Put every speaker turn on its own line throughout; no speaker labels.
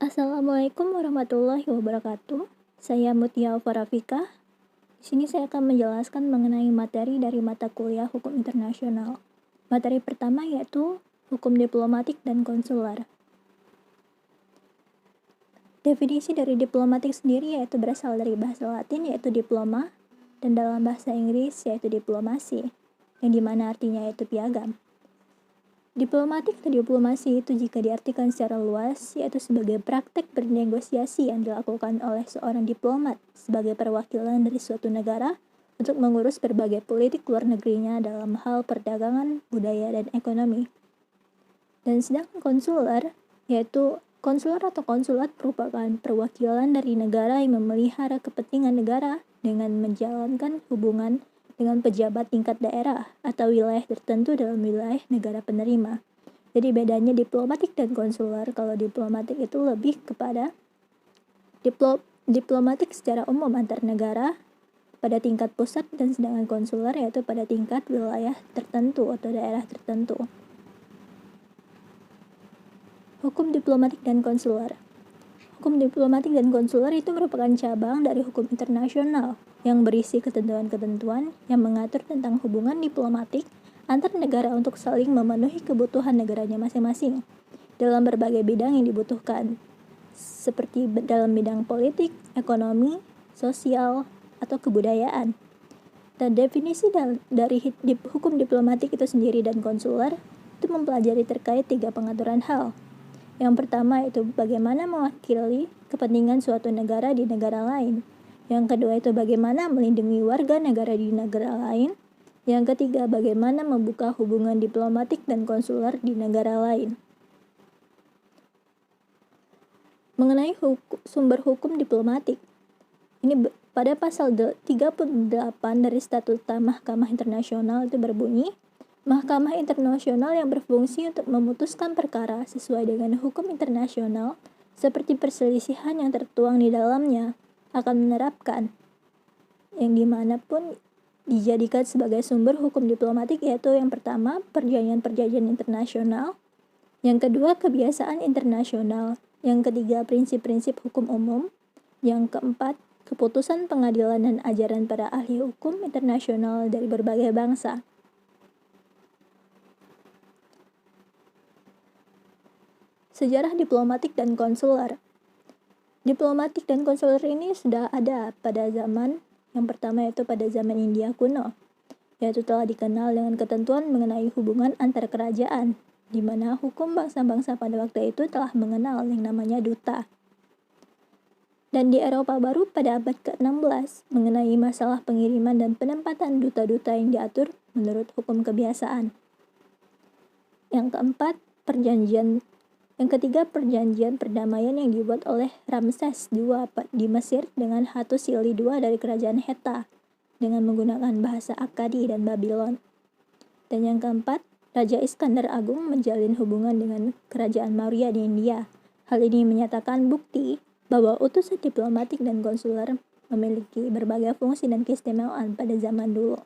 Assalamualaikum warahmatullahi wabarakatuh. Saya Mutia Farafika. Di sini saya akan menjelaskan mengenai materi dari mata kuliah Hukum Internasional. Materi pertama yaitu Hukum Diplomatik dan Konsuler. Definisi dari diplomatik sendiri yaitu berasal dari bahasa Latin yaitu diploma dan dalam bahasa Inggris yaitu diplomasi, yang dimana artinya yaitu piagam. Diplomatik atau diplomasi itu jika diartikan secara luas yaitu sebagai praktek bernegosiasi yang dilakukan oleh seorang diplomat sebagai perwakilan dari suatu negara untuk mengurus berbagai politik luar negerinya dalam hal perdagangan, budaya, dan ekonomi. Dan sedangkan konsuler, yaitu konsuler atau konsulat merupakan perwakilan dari negara yang memelihara kepentingan negara dengan menjalankan hubungan dengan pejabat tingkat daerah atau wilayah tertentu dalam wilayah negara penerima. Jadi bedanya diplomatik dan konsuler, kalau diplomatik itu lebih kepada diplomatik secara umum antar negara pada tingkat pusat, dan sedangkan konsuler yaitu pada tingkat wilayah tertentu atau daerah tertentu. Hukum diplomatik dan konsuler. Hukum diplomatik dan konsuler itu merupakan cabang dari hukum internasional yang berisi ketentuan-ketentuan yang mengatur tentang hubungan diplomatik antar negara untuk saling memenuhi kebutuhan negaranya masing-masing dalam berbagai bidang yang dibutuhkan, seperti dalam bidang politik, ekonomi, sosial, atau kebudayaan. Dan definisi dari hukum diplomatik itu sendiri dan konsuler itu mempelajari terkait 3 pengaturan hal. Yang pertama itu bagaimana mewakili kepentingan suatu negara di negara lain. Yang kedua itu bagaimana melindungi warga negara di negara lain. Yang ketiga bagaimana membuka hubungan diplomatik dan konsuler di negara lain. Mengenai sumber hukum diplomatik, ini pada pasal 38 dari Statuta Mahkamah Internasional itu berbunyi, Mahkamah Internasional yang berfungsi untuk memutuskan perkara sesuai dengan hukum internasional seperti perselisihan yang tertuang di dalamnya akan menerapkan yang dimanapun dijadikan sebagai sumber hukum diplomatik, yaitu yang pertama perjanjian-perjanjian internasional, yang kedua kebiasaan internasional, yang ketiga prinsip-prinsip hukum umum, yang keempat keputusan pengadilan dan ajaran para ahli hukum internasional dari berbagai bangsa. Sejarah diplomatik dan konsuler. Diplomatik dan konsuler ini sudah ada pada zaman yang pertama, yaitu pada zaman India kuno, yaitu telah dikenal dengan ketentuan mengenai hubungan antar kerajaan, di mana hukum bangsa-bangsa pada waktu itu telah mengenal yang namanya duta. Dan di Eropa baru pada abad ke-16 mengenai masalah pengiriman dan penempatan duta-duta yang diatur menurut hukum kebiasaan. Yang keempat, Yang ketiga, perjanjian perdamaian yang dibuat oleh Ramses II di Mesir dengan Hattusili II dari kerajaan Hetta dengan menggunakan bahasa Akkadi dan Babylon. Dan yang keempat, Raja Iskandar Agung menjalin hubungan dengan kerajaan Maurya di India. Hal ini menyatakan bukti bahwa utusan diplomatik dan konsuler memiliki berbagai fungsi dan keistimewaan pada zaman dulu.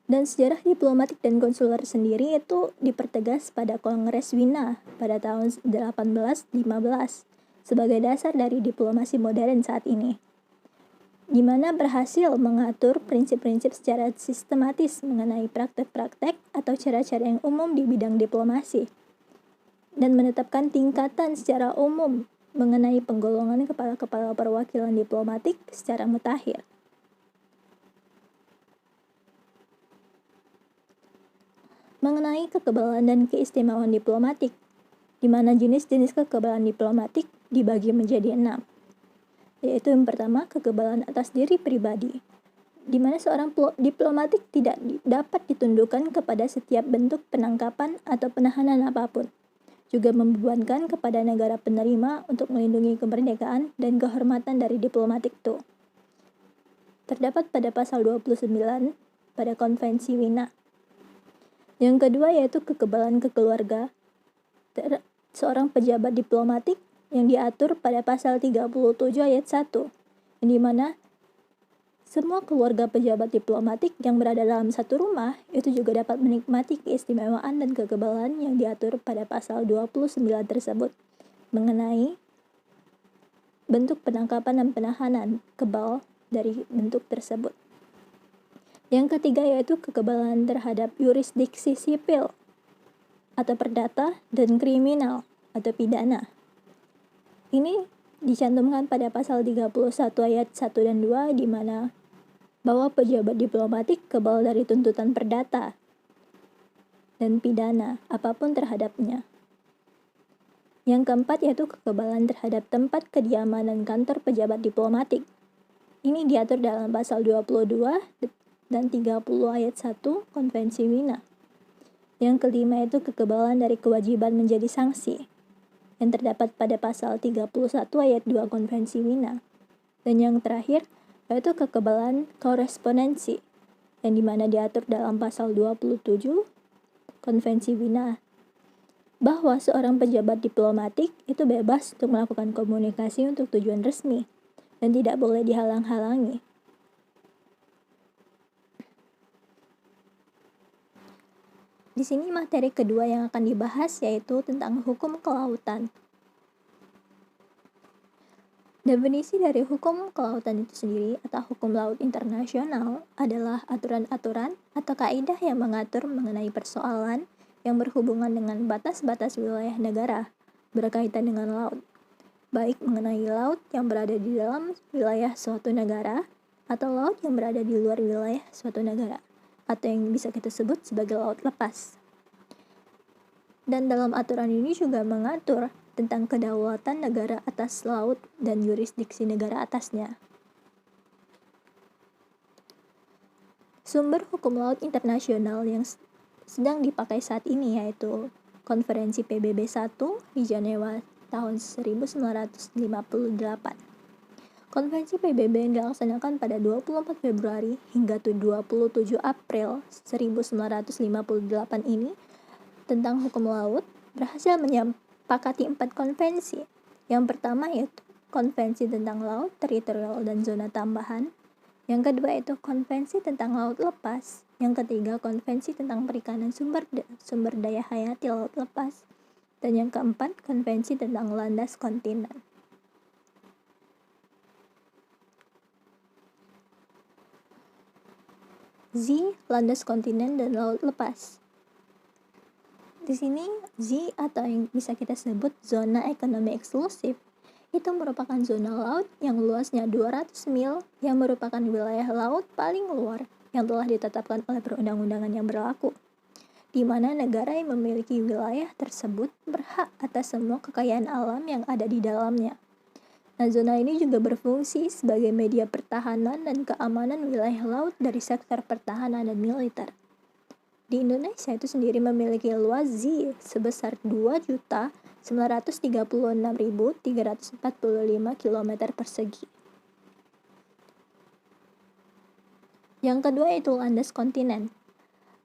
Dan sejarah diplomatik dan konsuler sendiri itu dipertegas pada Kongres Wina pada tahun 1815 sebagai dasar dari diplomasi modern saat ini, di mana berhasil mengatur prinsip-prinsip secara sistematis mengenai praktek-praktek atau cara-cara yang umum di bidang diplomasi, dan menetapkan tingkatan secara umum mengenai penggolongan kepala-kepala perwakilan diplomatik secara mutakhir. Mengenai kekebalan dan keistimewaan diplomatik, di mana jenis-jenis kekebalan diplomatik dibagi menjadi 6, yaitu yang pertama kekebalan atas diri pribadi, di mana seorang diplomatik tidak dapat ditundukkan kepada setiap bentuk penangkapan atau penahanan apapun, juga membebankan kepada negara penerima untuk melindungi kemerdekaan dan kehormatan dari diplomatik itu. Terdapat pada pasal 29 pada Konvensi Wina. Yang kedua yaitu kekebalan kekeluarga seorang pejabat diplomatik yang diatur pada pasal 37 ayat 1, yang dimana semua keluarga pejabat diplomatik yang berada dalam satu rumah itu juga dapat menikmati keistimewaan dan kekebalan yang diatur pada pasal 29 tersebut mengenai bentuk penangkapan dan penahanan kebal dari bentuk tersebut. Yang ketiga yaitu kekebalan terhadap yurisdiksi sipil atau perdata dan kriminal atau pidana. Ini dicantumkan pada pasal 31 ayat 1 dan 2 di mana bahwa pejabat diplomatik kebal dari tuntutan perdata dan pidana apapun terhadapnya. Yang keempat yaitu kekebalan terhadap tempat kediaman dan kantor pejabat diplomatik. Ini diatur dalam pasal 22 dan 30 ayat 1 Konvensi Wina. Yang kelima yaitu kekebalan dari kewajiban menjadi sanksi yang terdapat pada pasal 31 ayat 2 Konvensi Wina. Dan yang terakhir yaitu kekebalan korespondensi yang dimana diatur dalam pasal 27 Konvensi Wina bahwa seorang pejabat diplomatik itu bebas untuk melakukan komunikasi untuk tujuan resmi dan tidak boleh dihalang-halangi. Di sini materi kedua yang akan dibahas yaitu tentang hukum kelautan. Definisi dari hukum kelautan itu sendiri atau hukum laut internasional adalah aturan-aturan atau kaidah yang mengatur mengenai persoalan yang berhubungan dengan batas-batas wilayah negara berkaitan dengan laut, baik mengenai laut yang berada di dalam wilayah suatu negara atau laut yang berada di luar wilayah suatu negara atau yang bisa kita sebut sebagai laut lepas. Dan dalam aturan ini juga mengatur tentang kedaulatan negara atas laut dan yurisdiksi negara atasnya. Sumber hukum laut internasional yang sedang dipakai saat ini yaitu Konferensi PBB 1 di Jenewa tahun 1958. Konvensi PBB yang dilaksanakan pada 24 Februari hingga 27 April 1958 ini tentang hukum laut berhasil menyepakati 4 konvensi. Yang pertama yaitu Konvensi tentang Laut, Teritorial, dan Zona Tambahan. Yang kedua yaitu Konvensi tentang Laut Lepas. Yang ketiga Konvensi tentang Perikanan Sumber Daya Hayati Laut Lepas. Dan yang keempat Konvensi tentang Landas Kontinen. Z, landas kontinen dan laut lepas. Di sini Z atau yang bisa kita sebut zona ekonomi eksklusif itu merupakan zona laut yang luasnya 200 mil yang merupakan wilayah laut paling luar yang telah ditetapkan oleh perundang-undangan yang berlaku, di mana negara yang memiliki wilayah tersebut berhak atas semua kekayaan alam yang ada di dalamnya. Nah, zona ini juga berfungsi sebagai media pertahanan dan keamanan wilayah laut dari sektor pertahanan dan militer. Di Indonesia itu sendiri memiliki luas Z sebesar 2.936.345 km persegi. Yang kedua yaitu landas kontinen.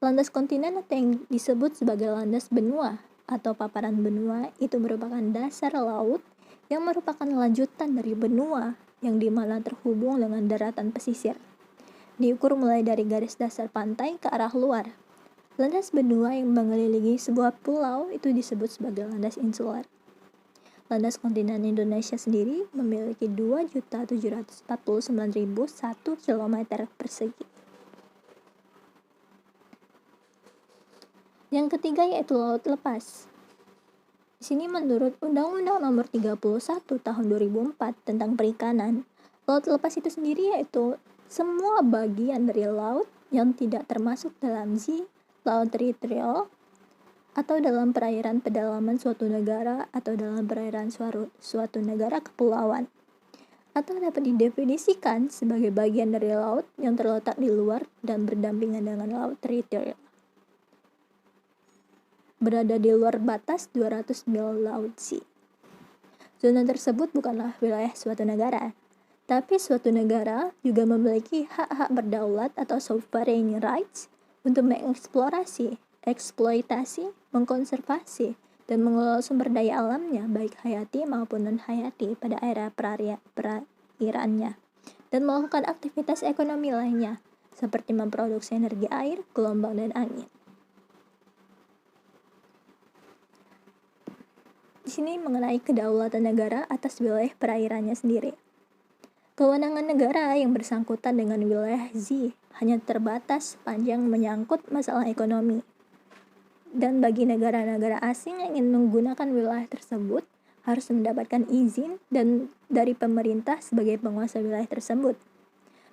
Landas kontinen atau yang disebut sebagai landas benua atau paparan benua itu merupakan dasar laut yang merupakan lanjutan dari benua yang dimana terhubung dengan daratan pesisir. Diukur mulai dari garis dasar pantai ke arah luar. Landas benua yang mengelilingi sebuah pulau itu disebut sebagai landas insular. Landas kontinen Indonesia sendiri memiliki 2.749.001 km persegi. Yang ketiga yaitu laut lepas. Di sini menurut Undang-Undang Nomor 31 Tahun 2004 tentang Perikanan, laut lepas itu sendiri yaitu semua bagian dari laut yang tidak termasuk dalam Z, laut teritorial, atau dalam perairan pedalaman suatu negara atau dalam perairan suatu negara kepulauan, atau dapat didefinisikan sebagai bagian dari laut yang terletak di luar dan berdampingan dengan laut teritorial, berada di luar batas 200 mil laut C. Zona tersebut bukanlah wilayah suatu negara, tapi suatu negara juga memiliki hak-hak berdaulat atau sovereign rights untuk mengeksplorasi, eksploitasi, mengkonservasi, dan mengelola sumber daya alamnya baik hayati maupun non-hayati pada area perairannya. dan melakukan aktivitas ekonomi lainnya, seperti memproduksi energi air, gelombang, dan angin. Di sini mengenai kedaulatan negara atas wilayah perairannya sendiri. Kewenangan negara yang bersangkutan dengan wilayah Z hanya terbatas sepanjang menyangkut masalah ekonomi. Dan bagi negara-negara asing yang ingin menggunakan wilayah tersebut, harus mendapatkan izin dan dari pemerintah sebagai penguasa wilayah tersebut.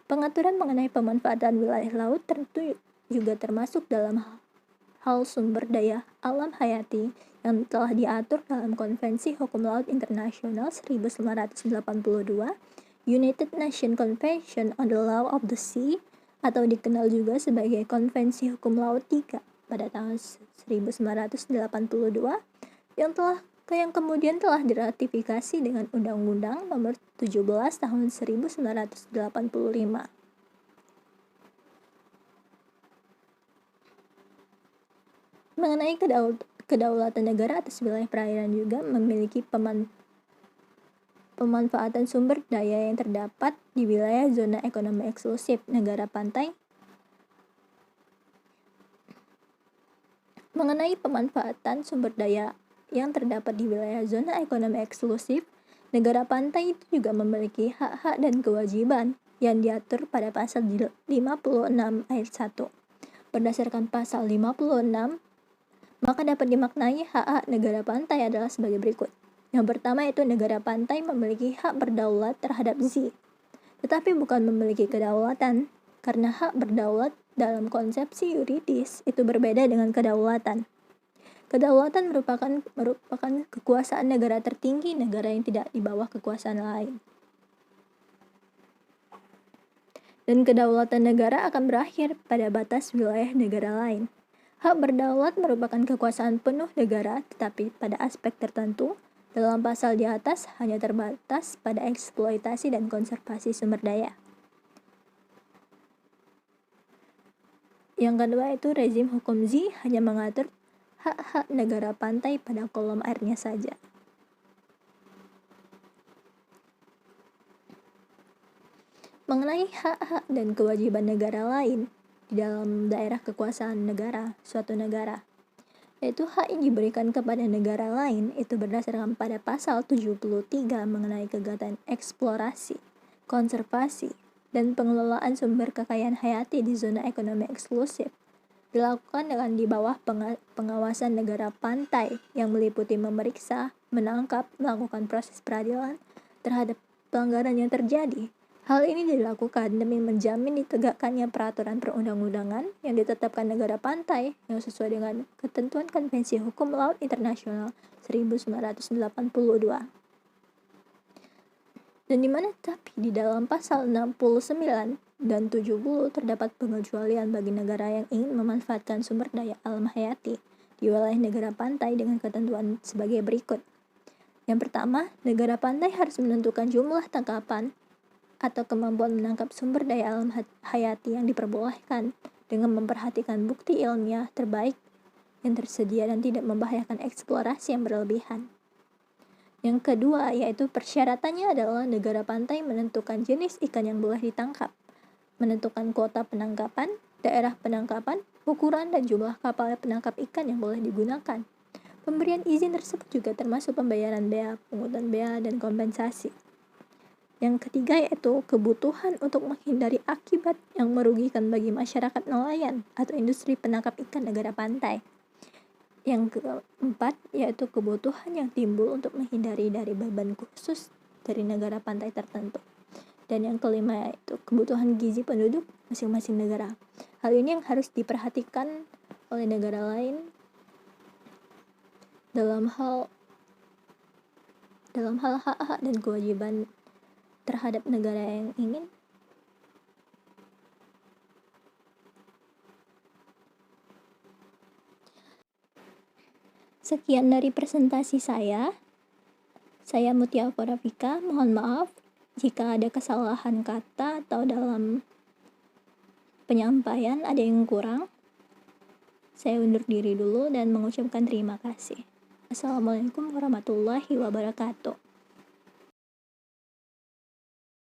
Pengaturan mengenai pemanfaatan wilayah laut tentu juga termasuk dalam hal sumber daya alam hayati yang telah diatur dalam Konvensi Hukum Laut Internasional 1982, United Nations Convention on the Law of the Sea, atau dikenal juga sebagai Konvensi Hukum Laut 3 pada tahun 1982, yang kemudian telah diratifikasi dengan Undang-Undang Nomor 17 Tahun 1985. Mengenai kedaulatan negara atas wilayah perairan juga memiliki pemanfaatan sumber daya yang terdapat di wilayah zona ekonomi eksklusif negara pantai. Mengenai pemanfaatan sumber daya yang terdapat di wilayah zona ekonomi eksklusif negara pantai itu juga memiliki hak-hak dan kewajiban yang diatur pada pasal 56 ayat 1. Berdasarkan pasal 56, maka dapat dimaknai hak-hak negara pantai adalah sebagai berikut. Yang pertama yaitu negara pantai memiliki hak berdaulat terhadap Z, tetapi bukan memiliki kedaulatan, karena hak berdaulat dalam konsepsi yuridis itu berbeda dengan kedaulatan. Kedaulatan merupakan kekuasaan negara tertinggi, negara yang tidak di bawah kekuasaan lain. Dan kedaulatan negara akan berakhir pada batas wilayah negara lain. Hak berdaulat merupakan kekuasaan penuh negara, tetapi pada aspek tertentu, dalam pasal di atas hanya terbatas pada eksploitasi dan konservasi sumber daya. Yang kedua itu rezim hukum Z hanya mengatur hak-hak negara pantai pada kolom airnya saja. Mengenai hak-hak dan kewajiban negara lain di dalam daerah kekuasaan negara, suatu negara, yaitu hak yang diberikan kepada negara lain itu berdasarkan pada pasal 73 mengenai kegiatan eksplorasi, konservasi, dan pengelolaan sumber kekayaan hayati di zona ekonomi eksklusif dilakukan dengan di bawah pengawasan negara pantai yang meliputi memeriksa, menangkap, melakukan proses peradilan terhadap pelanggaran yang terjadi. Hal ini dilakukan demi menjamin ditegakkannya peraturan perundang-undangan yang ditetapkan negara pantai yang sesuai dengan ketentuan Konvensi Hukum Laut Internasional 1982. Dan di mana tapi di dalam pasal 69 dan 70 terdapat pengecualian bagi negara yang ingin memanfaatkan sumber daya alam hayati di wilayah negara pantai dengan ketentuan sebagai berikut. Yang pertama, negara pantai harus menentukan jumlah tangkapan atau kemampuan menangkap sumber daya alam hayati yang diperbolehkan dengan memperhatikan bukti ilmiah terbaik yang tersedia dan tidak membahayakan eksplorasi yang berlebihan. Yang kedua, yaitu persyaratannya adalah negara pantai menentukan jenis ikan yang boleh ditangkap, menentukan kuota penangkapan, daerah penangkapan, ukuran dan jumlah kapal penangkap ikan yang boleh digunakan. Pemberian izin tersebut juga termasuk pembayaran bea, pungutan bea, dan kompensasi. Yang ketiga yaitu kebutuhan untuk menghindari akibat yang merugikan bagi masyarakat nelayan atau industri penangkap ikan negara pantai. Yang keempat yaitu kebutuhan yang timbul untuk menghindari dari beban khusus dari negara pantai tertentu. Dan yang kelima yaitu kebutuhan gizi penduduk masing-masing negara. Hal ini yang harus diperhatikan oleh negara lain dalam hal hak-hak dan kewajiban terhadap negara yang ingin Sekian dari presentasi saya. Saya Mutia Porafika, mohon maaf jika ada kesalahan kata atau dalam penyampaian ada yang kurang. Saya undur diri dulu dan mengucapkan terima kasih. Assalamualaikum warahmatullahi wabarakatuh.